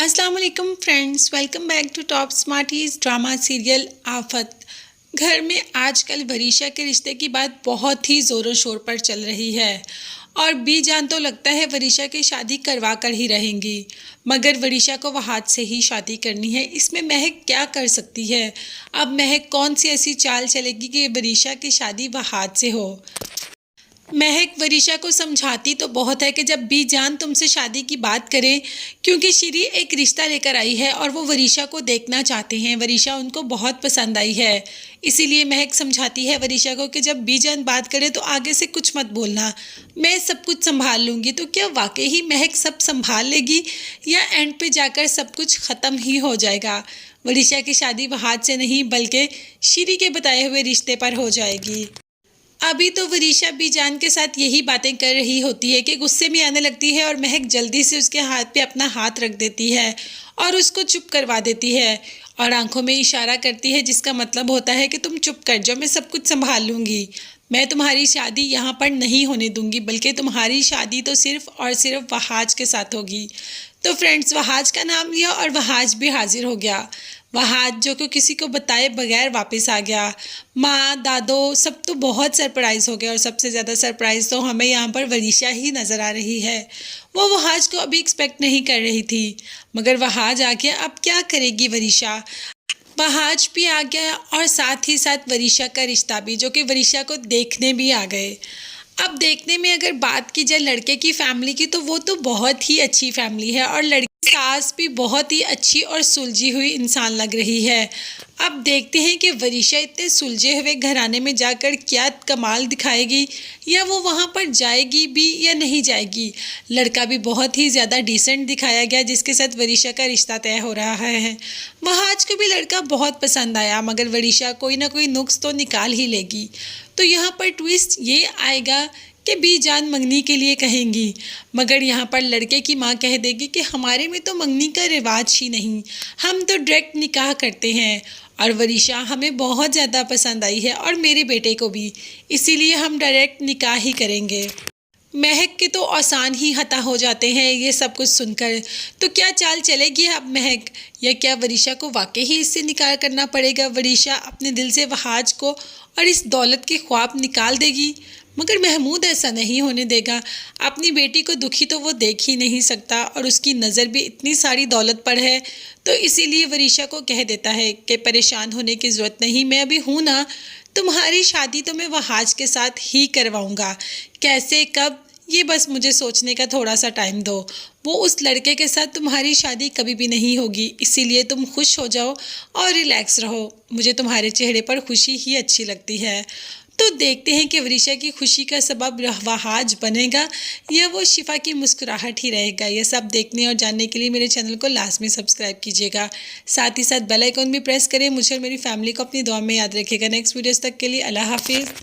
अस्सलाम वालेकुम friends, welcome back to top smarties drama serial Aafat. घर में आजकल वरीशा के रिश्ते की बात बहुत ही ज़ोरों शोर पर चल रही है और बीजान तो लगता है वरीशा की शादी करवा कर ही रहेंगी। मगर वरीशा को वहाज से ही शादी करनी है, इसमें महक क्या कर सकती है। अब महक कौन सी ऐसी चाल चलेगी कि वरीशा की शादी वहाज से हो। महक वरीशा को समझाती तो बहुत है कि जब बीजान तुमसे शादी की बात करें, क्योंकि श्री एक रिश्ता लेकर आई है और वो वरीशा को देखना चाहते हैं। वरीशा उनको बहुत पसंद आई है, इसीलिए महक समझाती है वरीशा को कि जब बीजान बात करे तो आगे से कुछ मत बोलना, मैं सब कुछ संभाल लूँगी। तो क्या वाकई ही महक सब संभाल लेगी या एंड पे जाकर सब कुछ ख़त्म ही हो जाएगा। वरीशा की शादी वहाज से नहीं बल्कि श्री के बताए हुए रिश्ते पर हो जाएगी। अभी तो वरीशा बीजान के साथ यही बातें कर रही होती है कि गुस्से में आने लगती है और महक जल्दी से उसके हाथ पे अपना हाथ रख देती है और उसको चुप करवा देती है और आंखों में इशारा करती है, जिसका मतलब होता है कि तुम चुप कर जाओ, मैं सब कुछ संभाल लूँगी। मैं तुम्हारी शादी यहाँ पर नहीं होने दूंगी, बल्कि तुम्हारी शादी तो सिर्फ और सिर्फ वहाज के साथ होगी। तो फ्रेंड्स, वहाज का नाम लिया और वहाज भी हाजिर हो गया। वहाज जो कि किसी को बताए बगैर वापस आ गया। माँ दादो सब तो बहुत सरप्राइज़ हो गया और सबसे ज़्यादा सरप्राइज़ तो हमें यहाँ पर वरीशा ही नज़र आ रही है। वो वहाज को अभी एक्सपेक्ट नहीं कर रही थी, मगर वहाज आ गया। अब क्या करेगी वरीशा। वहाज भी आ गया और साथ ही साथ वरीशा का रिश्ता भी, जो कि वरीशा को देखने भी आ गए। अब देखने में अगर बात की जाए लड़के की फैमिली की, तो वो तो बहुत ही अच्छी फैमिली है और लड़की सास भी बहुत ही अच्छी और सुलझी हुई इंसान लग रही है। अब देखते हैं कि वरीशा इतने सुलझे हुए घराने में जाकर क्या कमाल दिखाएगी, या वो वहाँ पर जाएगी भी या नहीं जाएगी। लड़का भी बहुत ही ज़्यादा डिसेंट दिखाया गया जिसके साथ वरीशा का रिश्ता तय हो रहा है। वहाज को भी लड़का बहुत पसंद आया, मगर वरीशा कोई ना कोई नुक्स तो निकाल ही लेगी। तो यहाँ पर ट्विस्ट ये आएगा कि बीजान मंगनी के लिए कहेंगी, मगर यहाँ पर लड़के की माँ कह देगी कि हमारे में तो मंगनी का रिवाज ही नहीं, हम तो डायरेक्ट निकाह करते हैं और वरीशा हमें बहुत ज़्यादा पसंद आई है और मेरे बेटे को भी, इसीलिए हम डायरेक्ट निकाह ही करेंगे। महक के तो आसान ही हता हो जाते हैं ये सब कुछ सुनकर। तो क्या चाल चलेगी अब महक, या क्या वरीशा को वाकई ही इससे निकाह करना पड़ेगा। वरीशा अपने दिल से वहाज को और इस दौलत के ख्वाब निकाल देगी, मगर महमूद ऐसा नहीं होने देगा। अपनी बेटी को दुखी तो वो देख ही नहीं सकता और उसकी नज़र भी इतनी सारी दौलत पर है, तो इसीलिए वरीशा को कह देता है कि परेशान होने की ज़रूरत नहीं, मैं अभी हूँ ना, तुम्हारी शादी तो मैं वहाज के साथ ही करवाऊँगा। कैसे कब, ये बस मुझे सोचने का थोड़ा सा टाइम दो। वो उस लड़के के साथ तुम्हारी शादी कभी भी नहीं होगी, इसीलिए तुम खुश हो जाओ और रिलैक्स रहो। मुझे तुम्हारे चेहरे पर खुशी ही अच्छी लगती है। तो देखते हैं कि वरीशा की खुशी का सबब वहाज बनेगा या वो शिफा की मुस्कुराहट ही रहेगा। यह सब देखने और जानने के लिए मेरे चैनल को लास्ट में सब्सक्राइब कीजिएगा, साथ ही साथ बेल आइकन भी प्रेस करें। मुझे और मेरी फैमिली को अपनी दुआ में याद रखिएगा। नेक्स्ट वीडियोस तक के लिए अल्लाह हाफिज़।